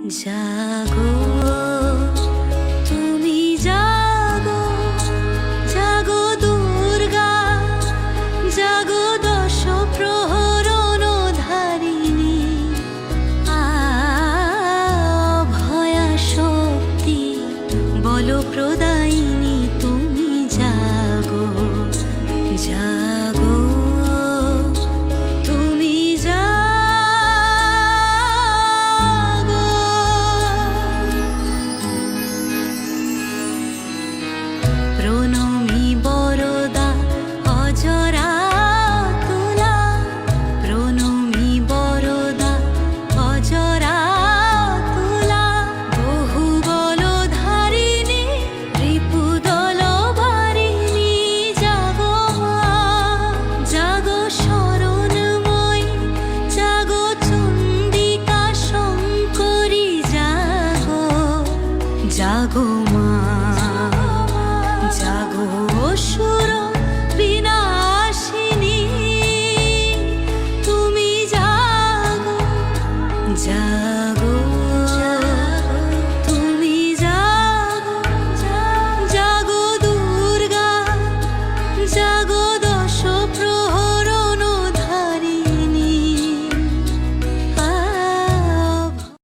জাগো তুমি জাগো, জাগো দুর্গা, জাগো দশ প্রহরণ ধারিণী, ভয়া শক্তি বল প্রদায়িনী, তুমি জাগো জাগো তুমি জাগো। প্রণমী বরদা অজরা তুলা, প্রণমী বরদা অজরা তুলা, বহু বল ধারিণী রিপুদল বারিণী, জাগো মা জাগো শরণময়ী, জাগো চণ্ডিকা শঙ্করী, জাগো জাগো মা জাগো অসুর বিনাশিনী, তুমি জাগো জাগো।